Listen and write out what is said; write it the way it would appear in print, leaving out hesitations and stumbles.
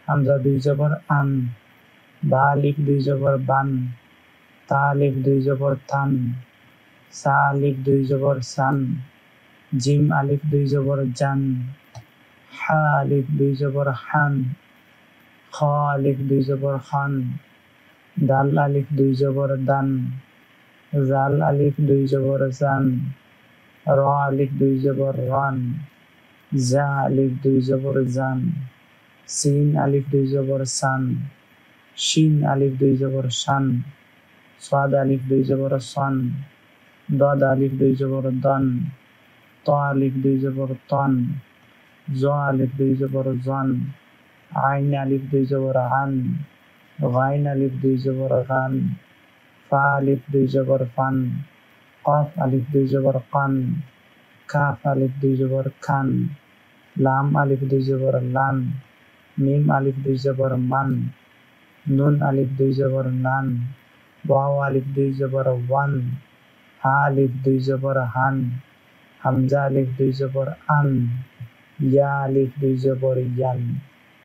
হামজা দুই জবর আন, বা আলিফ দুই জবর বান, তা আলিফ দুই জবর তান, সা আলিফ দুই জবর সান, জিম আলিফ দুই জবর জান, হা আলিফ দুই জবর হান, খ আলিফ দুই জবর খান, দাল আলিফ দুই জবর দান, জাল আলিফ দুই জবর জান, র আলিফ দুই জবর রান, জা আলিফ দুই জবর জান, সিন আলিফ দুই জবর সান, শিন আলিফ দুই জবর শান, সাদ আলিফ দুই জবর সন, দদ আলিফ দুই জবর দন, ত আলিফ দুই জবর তন, জ আলিফ দুই জবর জন, আইন আলিফ দুই জবর আন, গাইন আলিফ দুই জবর গান, ফা আলিফ দুই জবর ফান, কফ আলিফ দুই জবর কান, কাফ আলিফ দুই জবর খান, লাম আলিফ দুই জবর লান, মিম আলিফ দুই জবর মান, নুন আলিফ দুই জবর নান, ওয়াও আলিফ দুই জবর ওয়ান, হা আলিফ দুই জবর হান, হামজা আলিফ দুই জবর আন, ইয়া আলিফ দুই জবর ইয়ান।